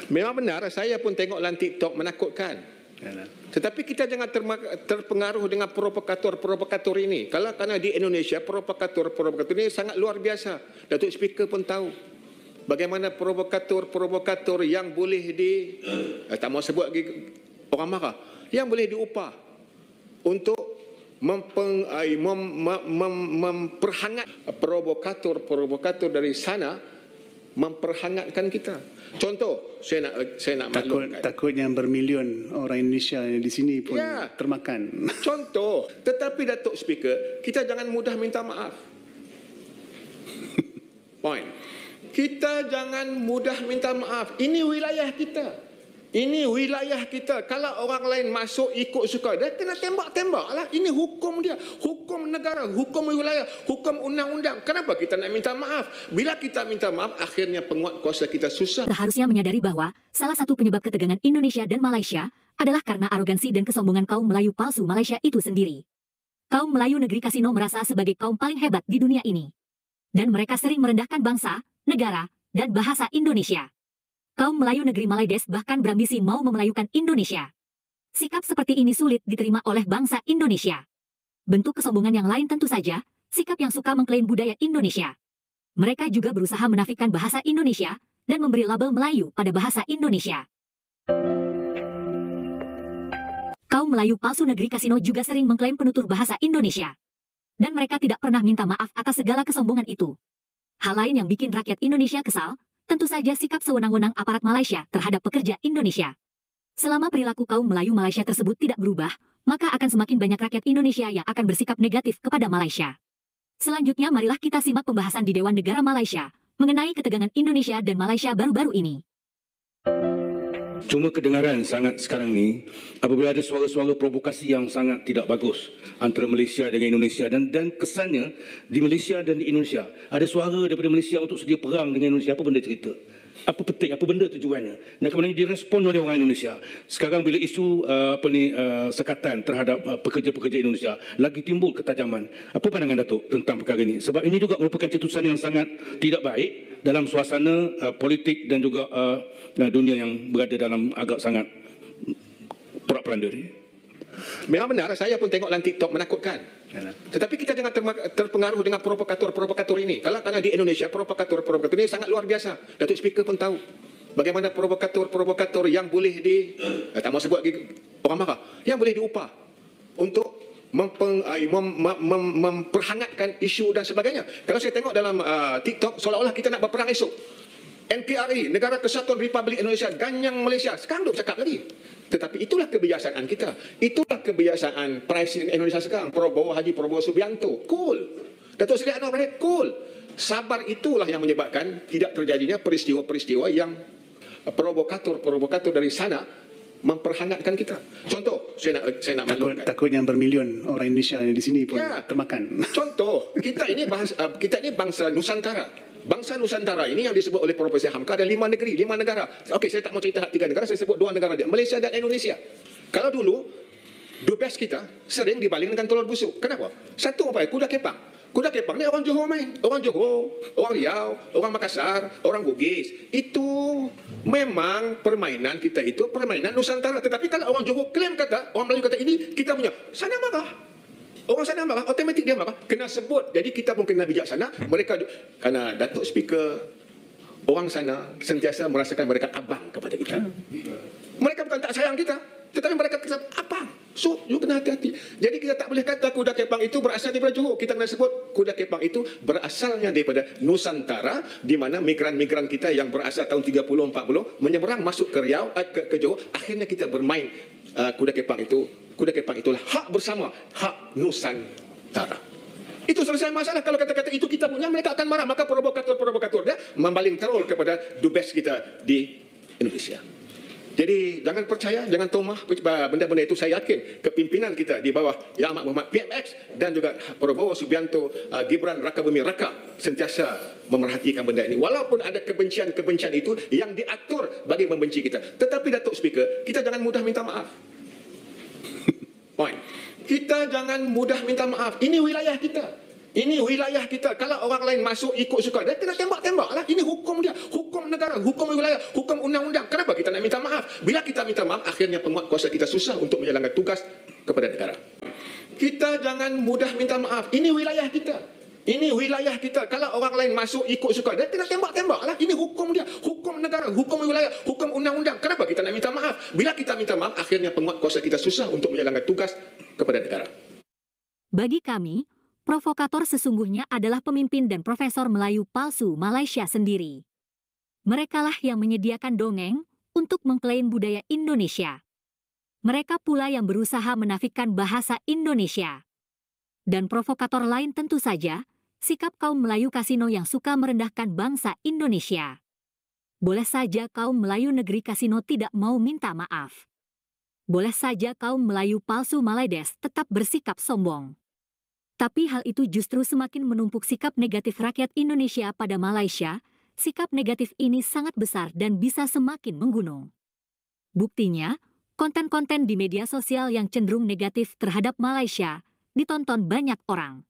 Memang benar, saya pun tengok dalam TikTok menakutkan. Tetapi kita jangan terpengaruh dengan provokator-provokator ini. Kalau kerana di Indonesia, provokator-provokator ini sangat luar biasa. Datuk Speaker pun tahu bagaimana provokator-provokator yang boleh tak mau sebut lagi orang marah, yang boleh diupah untuk memperhangat. Provokator-provokator dari sana memperhangatkan kita. Contoh, saya nak maklumkan. Takutnya bermilion orang Indonesia di sini pun termakan. Contoh, tetapi Datuk Speaker, kita jangan mudah minta maaf. Point. Kita jangan mudah minta maaf. Ini wilayah kita. Ini wilayah kita. Kalau orang lain masuk ikut suka, dia kena tembak-tembak lah. Ini hukum dia. Hukum negara, hukum wilayah, hukum undang-undang. Kenapa kita nak minta maaf? Bila kita minta maaf, akhirnya penguat kuasa kita susah. Seharusnya menyadari bahwa salah satu penyebab ketegangan Indonesia dan Malaysia adalah karena arogansi dan kesombongan kaum Melayu palsu Malaysia itu sendiri. Kaum Melayu negeri kasino merasa sebagai kaum paling hebat di dunia ini. Dan mereka sering merendahkan bangsa, negara, dan bahasa Indonesia. Kaum Melayu negeri Malaides bahkan berambisi mau memelayukan Indonesia. Sikap seperti ini sulit diterima oleh bangsa Indonesia. Bentuk kesombongan yang lain tentu saja, sikap yang suka mengklaim budaya Indonesia. Mereka juga berusaha menafikan bahasa Indonesia dan memberi label Melayu pada bahasa Indonesia. Kaum Melayu palsu negeri kasino juga sering mengklaim penutur bahasa Indonesia. Dan mereka tidak pernah minta maaf atas segala kesombongan itu. Hal lain yang bikin rakyat Indonesia kesal, tentu saja sikap sewenang-wenang aparat Malaysia terhadap pekerja Indonesia. Selama perilaku kaum Melayu Malaysia tersebut tidak berubah, maka akan semakin banyak rakyat Indonesia yang akan bersikap negatif kepada Malaysia. Selanjutnya marilah kita simak pembahasan di Dewan Negara Malaysia mengenai ketegangan Indonesia dan Malaysia baru-baru ini. Cuma kedengaran sangat sekarang ni apabila ada suara-suara provokasi yang sangat tidak bagus antara Malaysia dengan Indonesia dan kesannya di Malaysia dan di Indonesia ada suara daripada Malaysia untuk sedia perang dengan Indonesia. Apa benda cerita? Apa penting? Apa benda tujuannya? Dan kemudian direspon oleh orang Indonesia. Sekarang bila isu sekatan terhadap pekerja-pekerja Indonesia lagi timbul ketajaman. Apa pandangan Datuk tentang perkara ini? Sebab ini juga merupakan cetusan yang sangat tidak baik dalam suasana politik dan juga dunia yang berada dalam agak sangat porak-poranda ini. Memang benar, saya pun tengok dalam TikTok menakutkan. Tetapi kita jangan terpengaruh dengan provokator-provokator ini. Kalau kerana di Indonesia, provokator-provokator ini sangat luar biasa. Datuk Speaker pun tahu bagaimana provokator-provokator yang boleh tak mau sebut lagi orang marah, yang boleh diupah untuk memperhangatkan isu dan sebagainya. Kalau saya tengok dalam TikTok, seolah-olah kita nak berperang esok. NKRI, Negara Kesatuan Republik Indonesia, ganyang Malaysia. Sekarang duk cakap lagi. Tetapi itulah kebiasaan kita. Itulah kebiasaan Presiden Indonesia sekarang. Haji Prabowo Subianto. Cool. Datuk Seri Anwar Ibrahim, cool. Sabar itulah yang menyebabkan tidak terjadinya peristiwa-peristiwa yang provokator-provokator dari sana memperhangatkan kita. Contoh, saya nak maklumkan. Takutnya bermilion orang Indonesia di sini pun termakan. Contoh, kita ini bangsa Nusantara. Bangsa Nusantara ini yang disebut oleh Profesor Hamka ada 5 negeri, 5 negara. Okey, saya tak mau cerita 3 negara, saya sebut 2 negara dia, Malaysia dan Indonesia. Kalau dulu, dubes kita sering dibaling dengan telur busuk. Kenapa? Satu apa? Kuda kepang. Kuda kepang ni orang Johor main. Orang Johor, orang Riau, orang Makassar, orang Bugis. Itu memang permainan kita itu permainan Nusantara. Tetapi kalau orang Johor klaim kata, orang Melayu kata ini, kita punya, sana marah. Orang sana marah, otomatik dia marah. Kena sebut. Jadi kita pun kena bijaksana. Mereka, kerana Datuk Speaker, orang sana sentiasa merasakan mereka abang kepada kita. Mereka bukan tak sayang kita, tetapi mereka kata abang. So, you kena hati-hati. Jadi kita tak boleh kata kuda kepang itu berasal daripada Johor. Kita kena sebut kuda kepang itu berasalnya daripada Nusantara, di mana migran-migran kita yang berasal tahun 30-40 menyeberang masuk ke Riau, ke Johor. Akhirnya kita bermain kuda kepang itu. Kuda kepang itulah hak bersama, hak Nusantara. Itu selesai masalah. Kalau kata-kata itu kita punya, mereka akan marah. Maka provokator-provokator dia membaling teror kepada dubes kita di Indonesia. Jadi jangan percaya, jangan tomah benda-benda itu. Saya yakin kepimpinan kita di bawah Yang Amat Berhormat PMX dan juga Prabowo Subianto, Gibran Rakabuming Raka sentiasa memerhatikan benda ini. Walaupun ada kebencian-kebencian itu yang diatur bagi membenci kita. Tetapi Datuk Speaker, kita jangan mudah minta maaf. Point. Kita jangan mudah minta maaf. Ini wilayah kita. Ini wilayah kita. Kalau orang lain masuk ikut suka, dia kena tembak-tembak lah. Ini hukum dia. Hukum negara, hukum wilayah, hukum undang-undang. Kenapa kita nak minta maaf? Bila kita minta maaf, akhirnya penguat kuasa kita susah untuk menjalankan tugas kepada negara. Kita jangan mudah minta maaf. Ini wilayah kita. Ini wilayah kita. Kalau orang lain masuk ikut suka, dia kena tembak-tembak lah. Ini hukum dia. Hukum negara, hukum wilayah, hukum undang-undang. Kenapa kita nak minta maaf? Bila kita minta maaf, akhirnya penguat kuasa kita susah untuk menjalankan tugas kepada negara. Bagi kami, provokator sesungguhnya adalah pemimpin dan profesor Melayu palsu Malaysia sendiri. Merekalah yang menyediakan dongeng untuk mengklaim budaya Indonesia. Mereka pula yang berusaha menafikan bahasa Indonesia. Dan provokator lain tentu saja, sikap kaum Melayu Kasino yang suka merendahkan bangsa Indonesia. Boleh saja kaum Melayu negeri Kasino tidak mau minta maaf. Boleh saja kaum Melayu palsu Malaides tetap bersikap sombong. Tapi hal itu justru semakin menumpuk sikap negatif rakyat Indonesia pada Malaysia. Sikap negatif ini sangat besar dan bisa semakin menggunung. Buktinya, konten-konten di media sosial yang cenderung negatif terhadap Malaysia ditonton banyak orang.